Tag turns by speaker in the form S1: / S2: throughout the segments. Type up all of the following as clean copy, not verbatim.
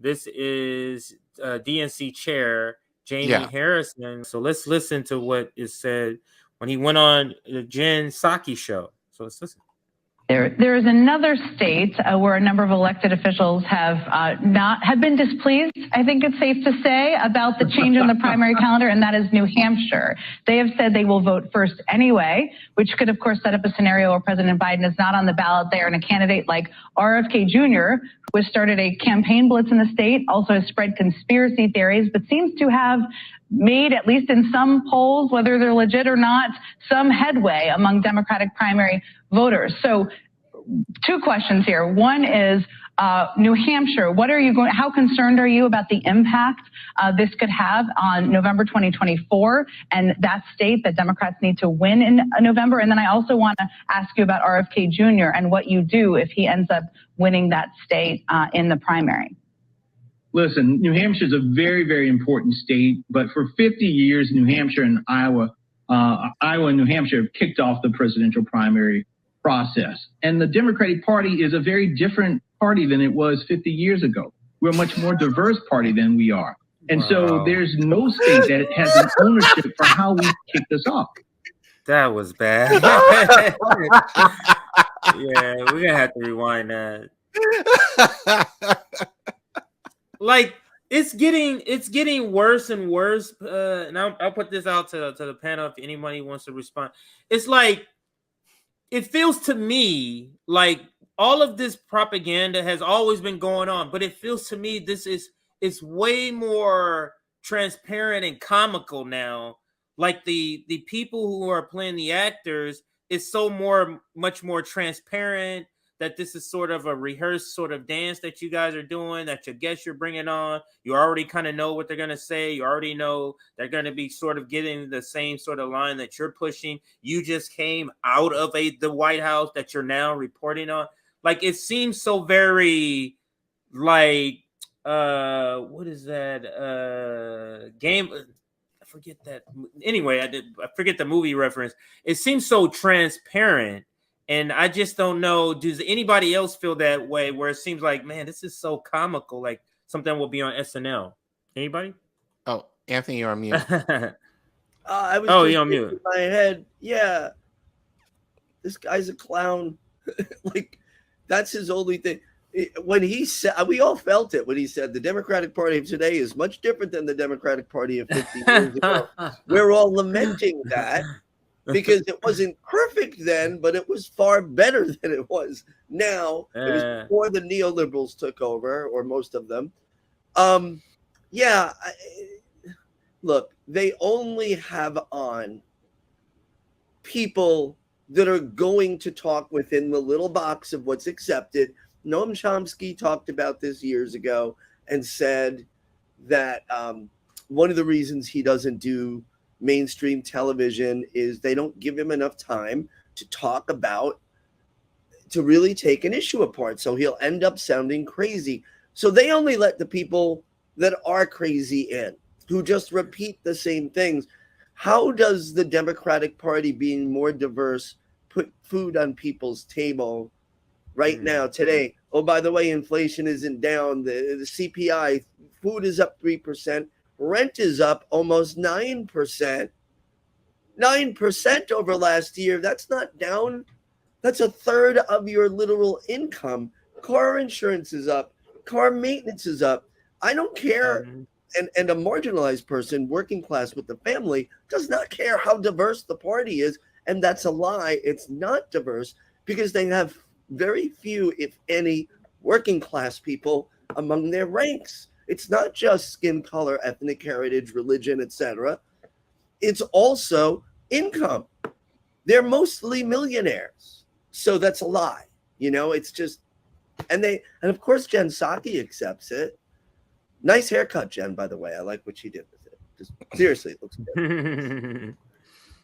S1: This is DNC chair Jaime Harrison. So let's listen to what is said when he went on the Jen Psaki show. So let's listen.
S2: There is another state where a number of elected officials have been displeased, I think it's safe to say, about the change in the primary calendar, and that is New Hampshire. They have said they will vote first anyway, which could, of course, set up a scenario where President Biden is not on the ballot there, and a candidate like RFK Jr., who has started a campaign blitz in the state, also has spread conspiracy theories, but seems to have made, at least in some polls, whether they're legit or not, some headway among Democratic primary voters. So 2 questions here. One is New Hampshire. How concerned are you about the impact this could have on November 2024 and that state that Democrats need to win in November? And then I also want to ask you about RFK Jr. and what you do if he ends up winning that state in the primary.
S3: Listen, New Hampshire is a very, very important state, but for 50 years, New Hampshire and Iowa and New Hampshire have kicked off the presidential primary process. And the Democratic Party is a very different party than it was 50 years ago. We're a much more diverse party than we are. And so there's no state that has an ownership for how we kick this off.
S1: That was bad. Yeah, we're going to have to rewind that. Like, it's getting worse and worse. And I'll put this out to the panel if anybody wants to respond. It's like, it feels to me like all of this propaganda has always been going on, but it feels to me it's way more transparent and comical now. Like the people who are playing the actors is much more transparent, that this is sort of a rehearsed sort of dance that you guys are doing, that you guess you're bringing on. You already kind of know what they're going to say. You already know they're going to be sort of getting the same sort of line that you're pushing. You just came out of the White House that you're now reporting on. Like, it seems so very like, what is that game? I forget that. Anyway, I forget the movie reference. It seems so transparent. And I just don't know, does anybody else feel that way, where it seems like, man, this is so comical, like something will be on SNL? Anybody?
S4: Oh, Anthony, you're on mute.
S5: I was
S1: you're on mute.
S5: In my head, yeah, this guy's a clown. Like, that's his only thing. When he said, we all felt it when he said the Democratic Party of today is much different than the Democratic Party of 50 years ago. We're all lamenting that, because it wasn't perfect then, but it was far better than it was now. It was before the neoliberals took over, or most of them. Look, they only have on people that are going to talk within the little box of what's accepted. Noam Chomsky talked about this years ago and said that one of the reasons he doesn't do mainstream television is they don't give him enough time to talk about, to really take an issue apart. So he'll end up sounding crazy. So they only let the people that are crazy in, who just repeat the same things. How does the Democratic Party being more diverse put food on people's table right now, today? Oh, by the way, inflation isn't down. The CPI, food is up 3%. Rent is up almost 9%. 9% over last year. That's not down. That's a third of your literal income. Car insurance is up. Car maintenance is up. I don't care. And a marginalized person, working class with the family, does not care how diverse the party is. And that's a lie. It's not diverse because they have very few, if any, working class people among their ranks. It's not just skin color, ethnic heritage, religion, etc. It's also income. They're mostly millionaires. So that's a lie. You know, it's just, and of course Jen Psaki accepts it. Nice haircut, Jen, by the way. I like what she did with it. Just seriously, it looks good.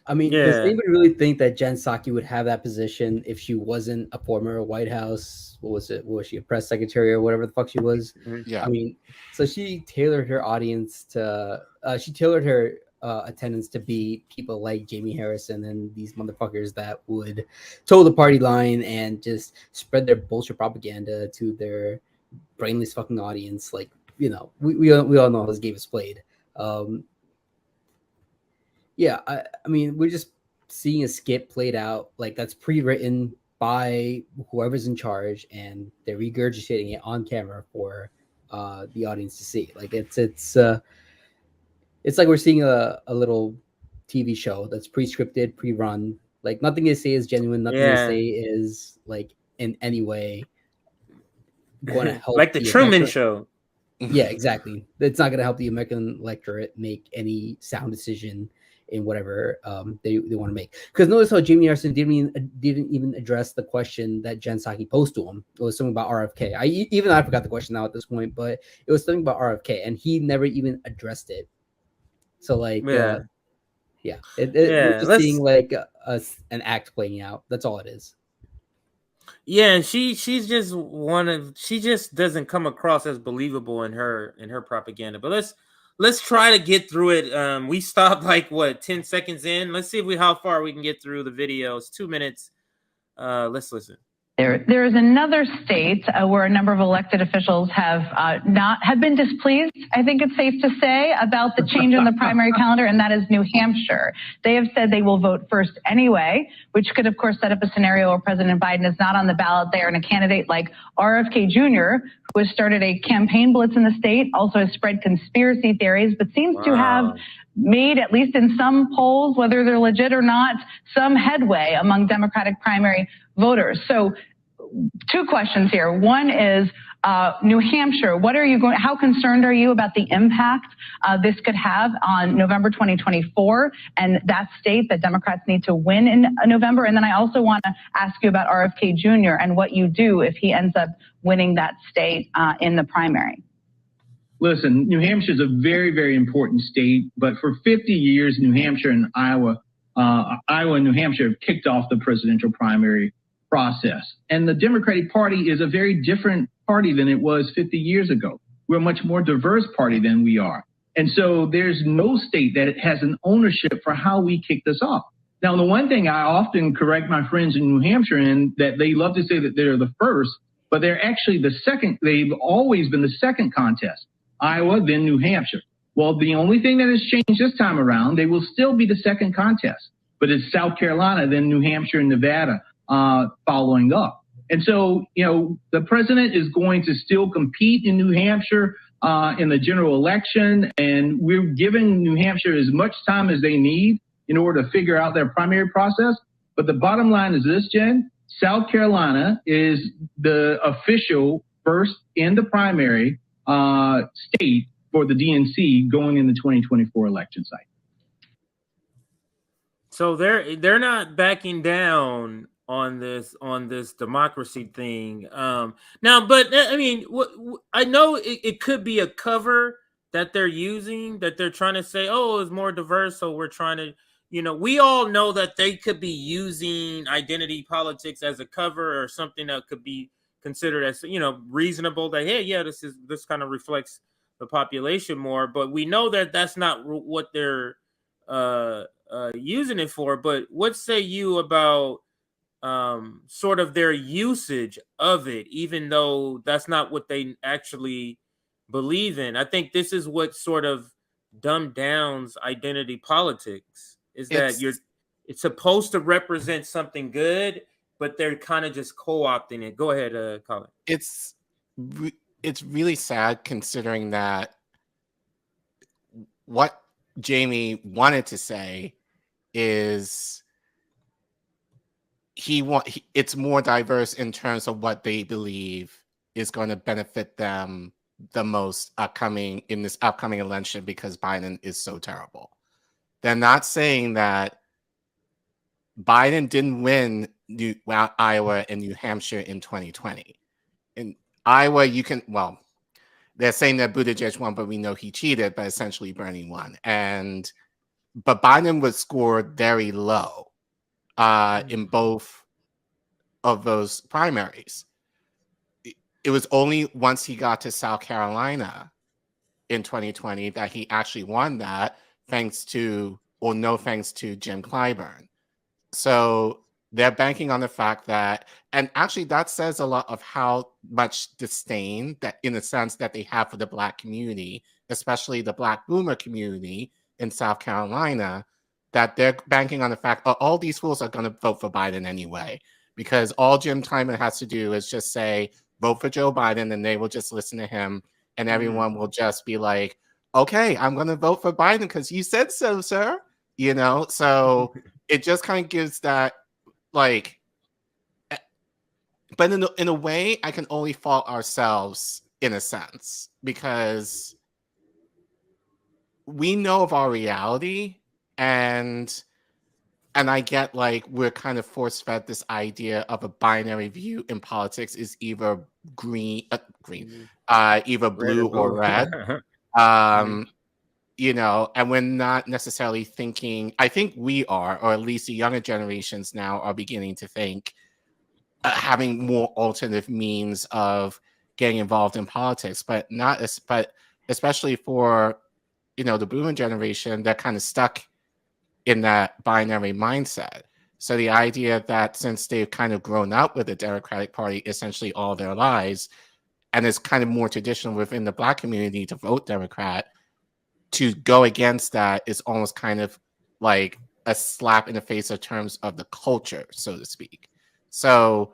S6: I mean, does anybody really think that Jen Psaki would have that position if she wasn't a former White House? What was it? Was she a press secretary or whatever the fuck she was?
S4: Yeah.
S6: I mean, so she tailored her audience to, she tailored her attendance to be people like Jaime Harrison and these motherfuckers that would toe the party line and just spread their bullshit propaganda to their brainless fucking audience. Like, we all know how this game is played. Yeah, I mean, we're just seeing a skit played out like that's pre-written by whoever's in charge, and they're regurgitating it on camera for the audience to see. Like it's like we're seeing a little TV show that's pre-scripted, pre-run. Like nothing they say is genuine. Nothing they say is like in any way going to help
S1: like the Truman Show.
S6: Yeah, exactly. It's not going to help the American electorate make any sound decision in whatever they want to make. Because notice how Jamie Harrison didn't even address the question that Jen Psaki posed to him. It was something about RFK. I forgot the question now at this point, but it was something about RFK, and he never even addressed it. So like, we're just seeing like an act playing out. That's all it is.
S1: Yeah, and she's just she just doesn't come across as believable in her propaganda. But let's try to get through it. We stopped like 10 seconds in. Let's see how far we can get through the video. It's 2 minutes. Let's listen.
S2: There is another state where a number of elected officials have been displeased, I think it's safe to say, about the change in the primary calendar, and that is New Hampshire. They have said they will vote first anyway, which could, of course, set up a scenario where President Biden is not on the ballot there, and a candidate like RFK Jr., who has started a campaign blitz in the state, also has spread conspiracy theories, but seems to have made, at least in some polls, whether they're legit or not, some headway among Democratic primary voters. So 2 questions here. One is New Hampshire. How concerned are you about the impact this could have on November 2024 and that state that Democrats need to win in November? And then I also want to ask you about RFK Jr. and what you do if he ends up winning that state in the primary.
S3: Listen, New Hampshire is a very, very important state, but for 50 years, New Hampshire and Iowa and New Hampshire have kicked off the presidential primary process. And the Democratic Party is a very different party than it was 50 years ago. We're a much more diverse party than we are. And so there's no state that has an ownership for how we kick this off. Now, the one thing I often correct my friends in New Hampshire in that they love to say that they're the first, but they're actually the second. They've always been the second contest. Iowa, then New Hampshire. Well, the only thing that has changed this time around, they will still be the second contest, but it's South Carolina, then New Hampshire and Nevada following up. And so, the president is going to still compete in New Hampshire in the general election, and we're giving New Hampshire as much time as they need in order to figure out their primary process. But the bottom line is this, Jen, South Carolina is the official first in the primary state for the DNC going in the 2024 election cycle.
S1: So they're not backing down on this democracy thing. Now, but I mean, I know it could be a cover that they're using, that they're trying to say, oh, it's more diverse, so we're trying to, we all know that they could be using identity politics as a cover or something that could be considered as reasonable, that hey, yeah, this kind of reflects the population more, but we know that that's not what they're using it for. But what say you about sort of their usage of it, even though that's not what they actually believe in? I think this is what sort of dumbed downs identity politics, is that it's supposed to represent something good, but they're kind of just co-opting it. Go ahead, Colin.
S4: It's really sad, considering that what Jamie wanted to say is it's more diverse in terms of what they believe is going to benefit them the most in this upcoming election, because Biden is so terrible. They're not saying that Biden didn't win Iowa and New Hampshire in 2020. In Iowa, they're saying that Buttigieg won, but we know he cheated, but essentially Bernie won. But Biden was scored very low in both of those primaries. It was only once he got to South Carolina in 2020 that he actually won that, thanks to Jim Clyburn. So they're banking on the fact that, and actually that says a lot of how much disdain that, in a sense, that they have for the Black community, especially the Black boomer community in South Carolina, that they're banking on the fact that all these fools are going to vote for Biden anyway, because all Jim Timon has to do is just say, vote for Joe Biden, and they will just listen to him, and everyone will just be like, okay, I'm going to vote for Biden because you said so, sir. You know, so it just kind of gives that, like, but in a way, I can only fault ourselves in a sense, because we know of our reality, and I get, like, we're kind of force-fed this idea of a binary view in politics is either either blue or red. You know, and we're not necessarily thinking, I think we are, or at least the younger generations now are beginning to think having more alternative means of getting involved in politics, but especially for, you know, the boomer generation, they're kind of stuck in that binary mindset. So the idea that since they've kind of grown up with the Democratic Party essentially all their lives, and it's kind of more traditional within the Black community to vote Democrat, to go against that is almost kind of like a slap in the face in terms of the culture, so to speak. So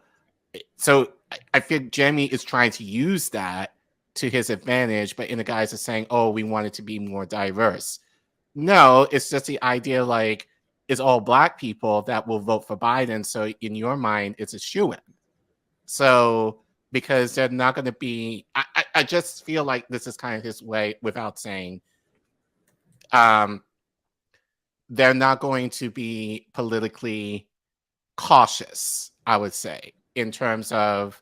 S4: I feel Jaime is trying to use that to his advantage, but in the guise of saying, oh, we want it to be more diverse. No, it's just the idea, like, it's all Black people that will vote for Biden. So in your mind, it's a shoo-in. So because they're not going to be, I just feel like this is kind of his way, without saying, they're not going to be politically cautious, I would say, in terms of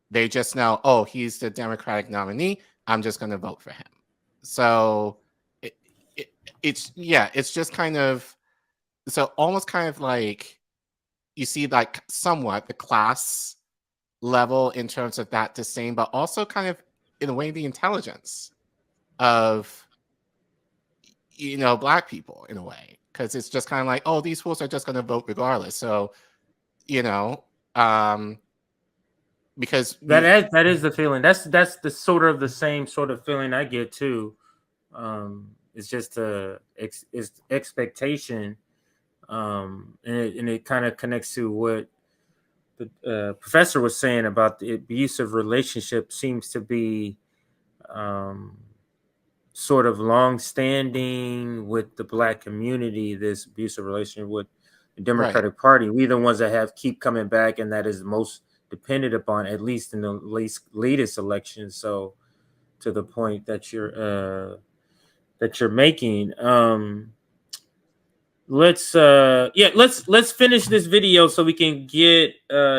S4: they just know, oh, he's the Democratic nominee, I'm just going to vote for him. So it's just kind of, so almost kind of like you see, like, somewhat the class level in terms of that disdain, but also kind of in a way the intelligence of, you know, Black people in a way, because it's just kind of like, oh, these fools are just going to vote regardless. So, you know, because
S1: that is the feeling. That's the sort of the same sort of feeling I get too. It's just it's expectation, and it kind of connects to what the professor was saying about the abusive relationship seems to be sort of long-standing with the Black community. This abusive relationship with the Democratic Party, we the ones that keep coming back, and that is most depended upon, at least in the latest election. So, to the point that you're making, let's finish this video so we can get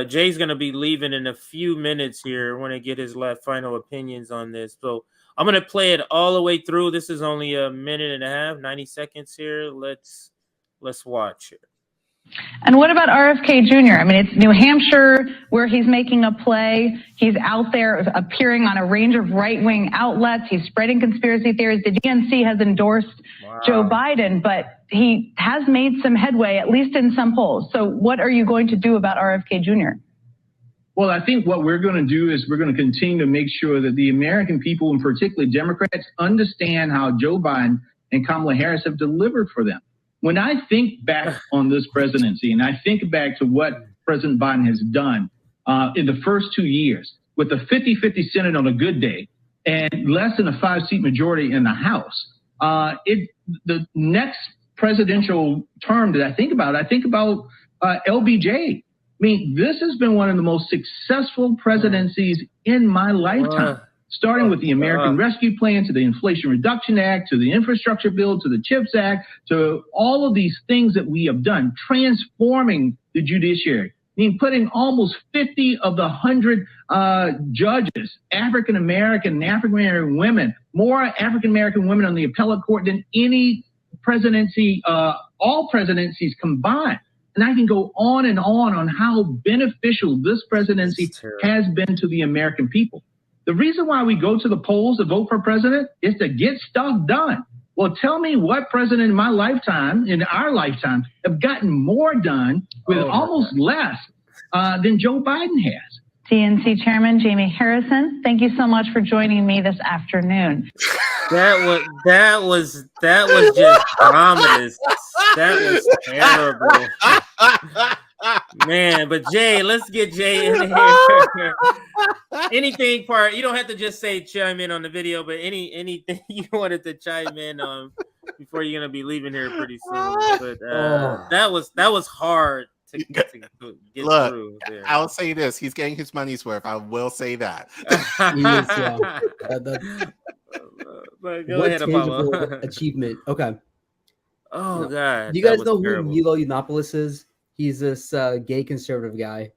S1: Jay's gonna be leaving in a few minutes here. I want to get his final opinions on this, so I'm gonna play it all the way through. This is only a minute and a half, 90 seconds here. Let's watch it.
S2: And what about RFK Jr.? I mean, it's New Hampshire where he's making a play. He's out there appearing on a range of right-wing outlets. He's spreading conspiracy theories. The DNC has endorsed Joe Biden, but he has made some headway, at least in some polls. So what are you going to do about RFK Jr.?
S3: Well, I think what we're going to do is we're going to continue to make sure that the American people, and particularly Democrats, understand how Joe Biden and Kamala Harris have delivered for them. When I think back on this presidency, and I think back to what President Biden has done in the first 2 years, with a 50-50 Senate on a good day and less than a 5-seat majority in the House, the next presidential term that I think about LBJ. I mean, this has been one of the most successful presidencies in my lifetime, starting with the American Rescue Plan, to the Inflation Reduction Act, to the Infrastructure Bill, to the CHIPS Act, to all of these things that we have done, transforming the judiciary. I mean, putting almost 50 of the 100 judges, African-American and African-American women, more African-American women on the appellate court than any presidency, all presidencies combined. And I can go on and on how beneficial this presidency has been to the American people. The reason why we go to the polls to vote for president is to get stuff done. Well, tell me what president in my lifetime, in our lifetime, have gotten more done with almost less than Joe Biden has.
S2: DNC Chairman Jaime Harrison, thank you so much for joining me this afternoon.
S1: That was just ominous. That was terrible. Man, but Jay, let's get Jay in here. Anything part, you don't have to just say chime in on the video, but anything you wanted to chime in on before you're gonna be leaving here pretty soon. But that was hard to get
S4: Look,
S1: through there.
S4: I'll say this: he's getting his money's worth. I will say that.
S1: But go ahead, Apollo.
S6: Achievement. Okay.
S1: Oh God!
S6: Do you guys know who Milo Yiannopoulos is? He's this gay conservative guy.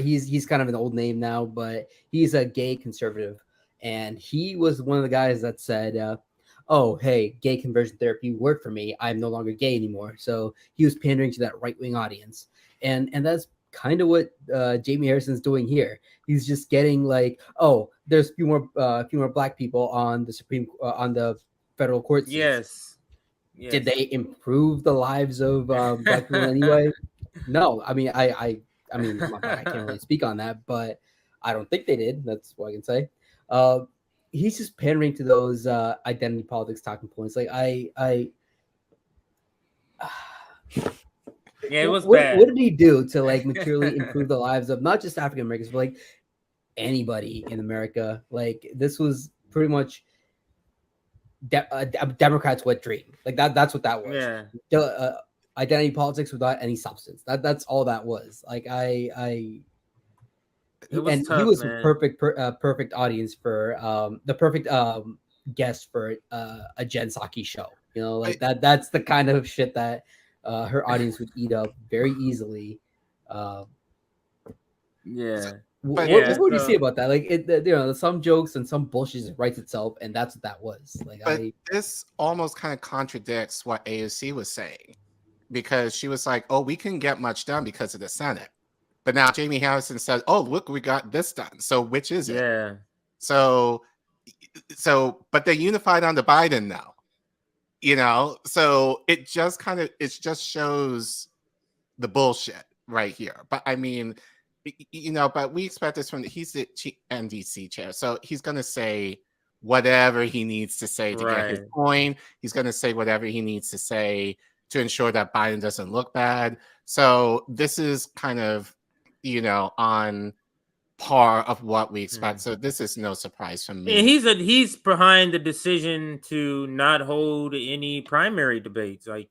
S6: He's kind of an old name now, but he's a gay conservative, and he was one of the guys that said, "Oh, hey, gay conversion therapy worked for me. I'm no longer gay anymore." So he was pandering to that right-wing audience, and that's kind of what Jaime Harrison's doing here. He's just getting like, "Oh, there's a few more black people on the on the federal court seats."
S1: Yes.
S6: Did they improve the lives of black people anyway? No. I mean, I can't really speak on that, but I don't think they did. That's what I can say. He's just pandering to those identity politics talking points. Like
S1: it was bad.
S6: What did he do to like materially improve the lives of not just African Americans, but like anybody in America? Like this was pretty much Democrats' wet dream. Like that's what that was.
S1: Yeah.
S6: Identity politics without any substance. That's all that was. Like he was a perfect audience for the perfect guest for a Jen Psaki show. You know, like that's the kind of shit that her audience would eat up very easily.
S1: Yeah.
S6: What do you say about that? Like, some jokes and some bullshit just writes itself, and that's what that was. Like,
S4: this almost kind of contradicts what AOC was saying, because she was like, "Oh, we couldn't get much done because of the Senate," but now Jaime Harrison said, "Oh, look, we got this done." So which is it?
S1: Yeah.
S4: So, but they unified on the Biden now. So it just shows the bullshit right here. But I mean, but we expect this from he's the NDC chair, so he's going to say whatever he needs to say to get his point. He's going to say whatever he needs to say to ensure that Biden doesn't look bad. So this is kind of, on par of what we expect. So this is no surprise from me.
S1: And he's behind the decision to not hold any primary debates. Like